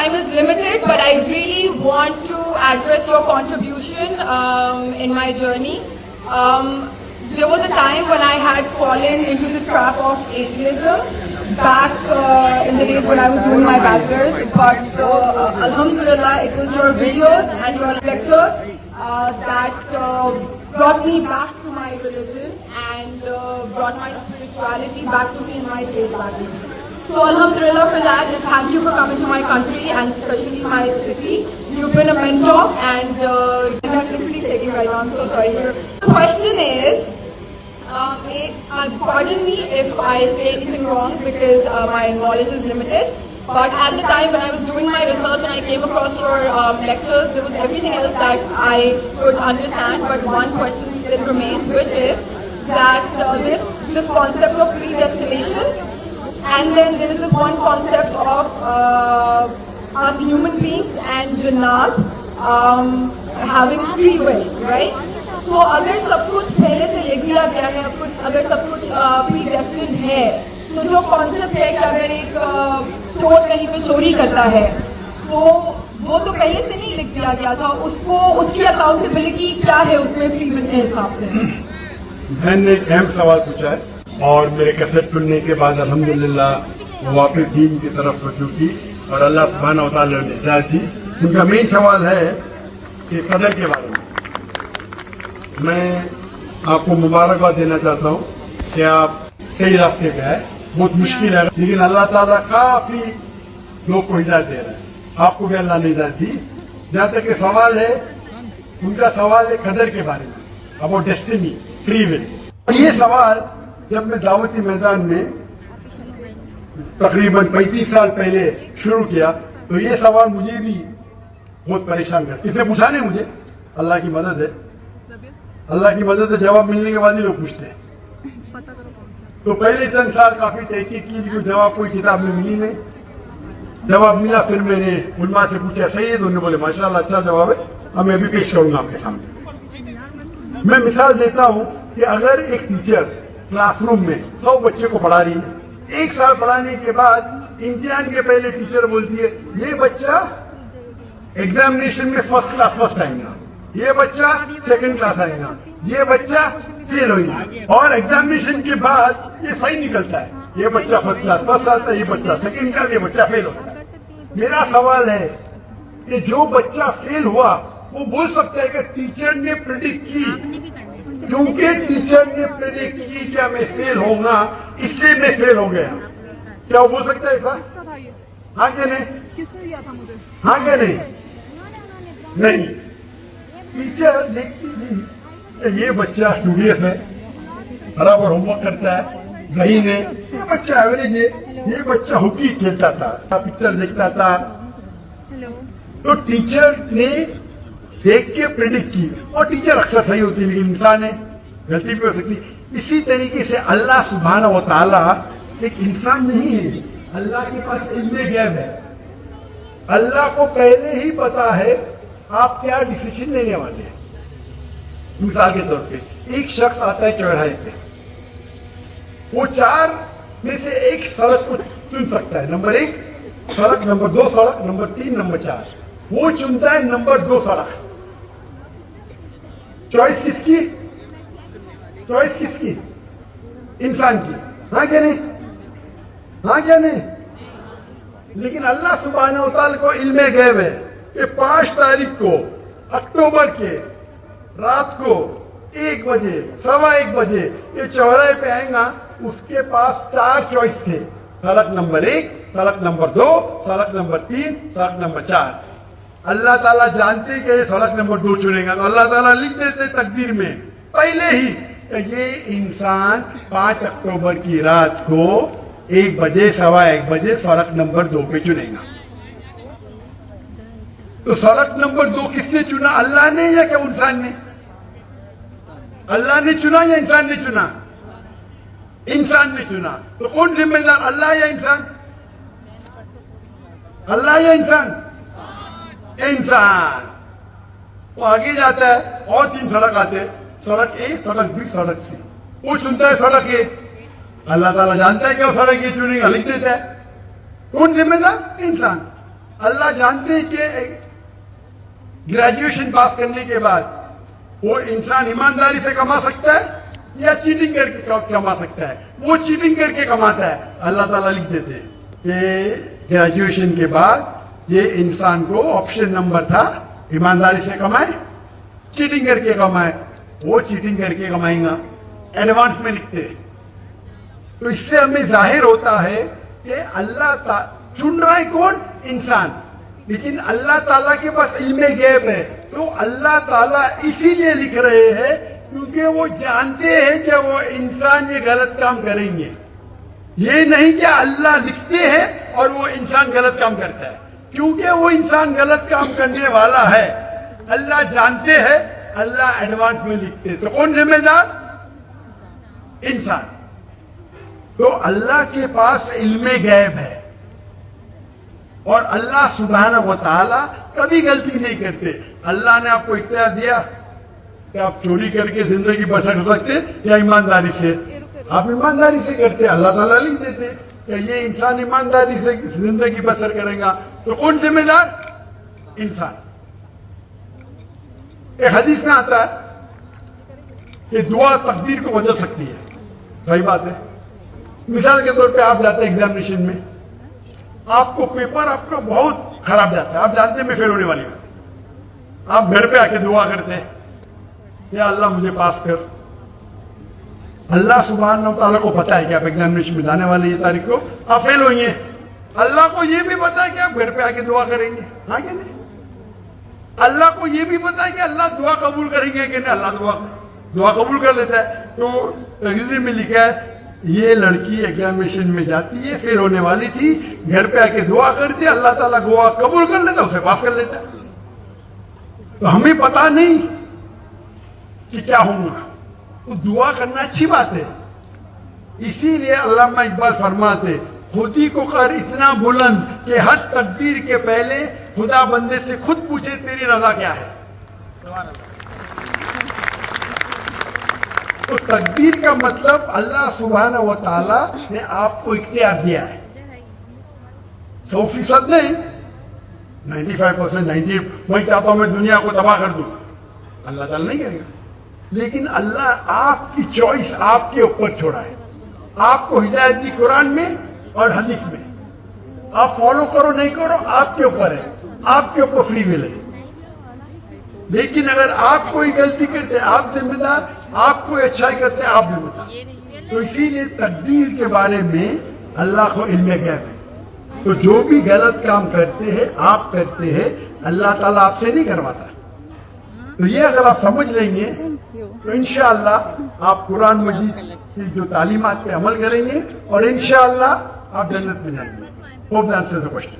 time is limited, but I really want to address your contribution in my journey. There was a time when I had fallen into the trap of atheism back in the days when I was doing my bachelor's, but alhamdulillah, it was your videos and your lectures that brought me back to my religion and brought my spirituality back to me in my faith values. So alhamdulillah for that, and thank you for coming to my country and especially my city. You've been a mentor and I'm literally taking right on, so sorry. The question is, pardon me if I say anything wrong because my knowledge is limited, but at the time when I was doing my research and I came across your lectures, there was everything else that I could understand, but one question still remains, which is that this concept of predestination, and then there is this one concept of us human beings and jinnat having free will, right? तो अगर सब कुछ पहले से लिख दिया गया है, अगर सब कुछ प्रीडेस्टिन्ड है, तो जो कॉन्सेप्ट है कि अगर एक चोर कहीं पे चोरी करता है, तो वो तो पहले से नहीं लिख दिया गया था, उसको उसकी अकाउंटेबिलिटी क्या है उसमें फ्री विल के हिसाब से? मैंने एक अहम सवाल पूछा है और मेरे कैसेट सुनने के बाद अल्हम्दुलिल्लाह वाकई दीन की तरफ रुजू की और अल्लाह सुब्हानहू व तआला ने हिदायत दी। उनका मेन सवाल है कि कदर के बारे में। मैं आपको मुबारकबाद देना चाहता हूँ कि आप सही रास्ते पे हैं। बहुत मुश्किल है, लेकिन अल्लाह ताला काफी लोग को हिदायत दे रहा है। आपको भी अल्लाह ने हिदायत दी। जहाँ तक के सवाल है, उनका सवाल है कदर के बारे में, अबाउट डेस्टिनी, फ्री विल। और ये सवाल जब मैं दावती मैदान में तकरीबन 35 साल पहले शुरू किया, तो ये सवाल मुझे भी बहुत परेशान कर। किसने पूछा नहीं मुझे, अल्लाह की मदद है, अल्लाह की मदद से जवाब मिलने के बाद ही लोग पूछते हैं। तो पहले चंद साल काफी तहकीक की, लेकिन जवाब कोई किताब में मिली नहीं। जवाब मिला, फिर मैंने उलमा से पूछा, सही है? तो उन्होंने बोले माशाल्लाह अच्छा जवाब है, अब मैं भी पेश करूंगा आपके सामने। मैं मिसाल देता हूं कि अगर एक टीचर क्लासरूम में 100 बच्चे को पढ़ा रही है, 1 साल पढ़ाने के बाद इम्तिहान के पहले टीचर बोलती है ये बच्चा एग्जामिनेशन में फर्स्ट क्लास फर्स्ट आएगा, ये बच्चा सेकंड क्लास आएगा, ये बच्चा फेल होगा, और एग्जामिनेशन के बाद ये सही निकलता है, ये बच्चा फर्स्ट क्लास फर्स्ट आता है, ये बच्चा सेकंड क्लास, ये बच्चा फेल होता है। मेरा सवाल है कि जो बच्चा फेल हुआ वो बोल सकता है कि टीचर ने प्रेडिक्ट की, क्योंकि टीचर ने प्रेडिक्ट की क्या मैं फेल होऊंगा, इसलिए मैं फेल हो गया। क्या वो बोल सकता है ऐसा? हाँ क्या नहीं? हाँ क्या नहीं? नहीं। टीचर देखती थी कि ये बच्चा स्टूडियस है, बराबर होमवर्क करता है, ज़हीन है, ये बच्चा एवरेज है, ये बच्चा हॉकी खेलता था, पिक्चर देखता था। तो टीचर ने देख के प्रेडिक्ट की, और टीचर अक्सर सही होती है, लेकिन इंसान है, गलती भी हो सकती। इसी तरीके से अल्लाह सुब्हानहू व तआला एक इंसान नहीं है, अल्लाह के पास इल्म गैब है। अल्लाह को पहले ही पता है आप क्या डिसीजन लेने वाले हैं। मिसाल के तौर पे एक शख्स आता है चौराहे पे, वो 4 में से एक सड़क को चुन सकता है, नंबर 1 सड़क, नंबर 2 सड़क, नंबर 3, नंबर 4। वो चुनता है नंबर 2 सड़क। चॉइस किसकी? चॉइस किसकी? इंसान की। हाँ क्या नहीं? हाँ क्या नहीं? लेकिन अल्लाह सुब्हानहू व तआला को इल्म गैब है कि 5 तारीख को अक्टूबर के रात को 1 बजे, 1:15 बजे ये चौराहे पे आएगा। उसके पास 4 चॉइस थे, सड़क नंबर 1, सड़क नंबर 2, सड़क नंबर 3, सड़क नंबर 4। अल्लाह ताला जानते कि ये सड़क नंबर 2 चुनेगा, तो अल्लाह ताला लिख देते तकदीर में पहले ही कि ये इंसान 5 अक्टूबर की रात को 1 बजे, 1:15 बजे सड़क नंबर 2 पे चुनेगा। तो सड़क नंबर 2 किसने चुना? अल्लाह ने या क्या इंसान ने? अल्लाह ने चुना या इंसान ने चुना? इंसान ने चुना। तो कौन जिम्मेदार, अल्लाह या इंसान? अल्लाह या इंसान? इंसान। वो आगे जाता है और 3 सड़क आते हैं, सड़क ए, सड़क बी, सड़क सी। वो चुनता है सड़क ए, अल्लाह ताला जानता है कि वो सड़क ये चुनेगा, लिख देता है। कौन जिम्मेदार? इंसान। अल्लाह जानते हैं कि ग्रेजुएशन पास करने के बाद वो इंसान ईमानदारी से कमा सकता है या चीटिंग करके कमा सकता है. वो चीटिंग करके कमाता है. अल्लाह ताला लिख देते हैं कि ग्रेजुएशन के बाद ये इंसान को ऑप्शन नंबर था ईमानदारी से कमाए, चीटिंग करके कमाए. वो चीटिंग करके कमाएगा, एडवांस में लिखते हैं. तो इससे हमें जाहिर होता है कि अल्लाह चुन रहा है कौन? इंसान. लेकिन अल्लाह ताला के पास इल्मे गैब है. तो अल्लाह ताला इसीलिए लिख रहे हैं क्योंकि वो जानते हैं कि वो इंसान ये गलत काम करेंगे. ये नहीं कि अल्लाह लिखते हैं और वो इंसान गलत काम करता है. क्योंकि वो इंसान गलत काम करने वाला है, अल्लाह जानते हैं, अल्लाह एडवांस में लिखते हैं. तो कौन जिम्मेदार? इंसान. तो अल्लाह के पास इल्मे गैब है और अल्लाह सुब्हानहू व तआला कभी गलती नहीं करते. अल्लाह ने आपको इख्तियार दिया कि आप चोरी करके जिंदगी बसर कर सकते या ईमानदारी से. आप ईमानदारी से करते, अल्लाह ताला लिख देते कि ये इंसान ईमानदारी से जिंदगी बसर करेगा. तो कौन जिम्मेदार? इंसान. एक हदीस में आता है कि दुआ तकदीर को बदल सकती है. सही बात है. मिसाल के तौर पे आप जाते हैं एग्जामिनेशन में, आपको पेपर आपका बहुत खराब जाता है, आप जानते हैं मैं फेल होने वाली हूं. आप घर पे आके दुआ करते हैं, या अल्लाह मुझे पास कर. अल्लाह सुब्हानहू तआला को पता है कि आप एग्जामिनेशन में जाने वाले ये तारीख को आप फेल होंगे. अल्लाह को ये भी पता है कि आप घर पे आके दुआ करेंगे. हाँ कि नहीं? अल्लाह को ये भी पता है कि अल्लाह दुआ कबूल करेंगे कि नहीं. अल्लाह दुआ कबूल कर लेता है. तो तकरीर में लिखा है ये लड़की एग्जामिनेशन में जाती है, फेल होने वाली थी, घर पे आके दुआ करती, अल्लाह ताला दुआ कबूल कर लेता, उसे पास कर लेता. तो हमें पता नहीं कि क्या होगा, तो दुआ करना अच्छी बात है. इसीलिए अल्लामा इकबाल फरमाते खुदी को कर इतना बुलंद कि हर तकदीर के पहले खुदा बंदे से खुद पूछे तेरी रजा क्या है. तो तकदीर का मतलब अल्लाह सुब्हानहू व तआला ने आपको इख्तियार दिया है. 100% नहीं, 95%, 90. मैं चाहता हूं मैं दुनिया को तबाह कर दूं, अल्लाह ताला नहीं करेगा. लेकिन अल्लाह आपकी चॉइस आपके ऊपर छोड़ा है. आपको हिदायत दी कुरान में और हदीस में. आप फॉलो करो नहीं करो आपके ऊपर है, आपके ऊपर फ्री विल है. लेकिन अगर आप कोई गलती करते आप जिम्मेदार, आप कोई अच्छाई करते आप जिम्मेदार. तो इसीलिए तकदीर के बारे में अल्लाह को इल्म गैब है. तो जो भी गलत काम करते हैं आप करते हैं, अल्लाह ताला आपसे नहीं करवाता. तो ये अगर आप समझ लेंगे तो इंशाअल्लाह आप कुरान मजीद की जो तालीमात पे अमल करेंगे और इंशाअल्लाह आप जन्नत में जाएंगे. Hope that answers the question.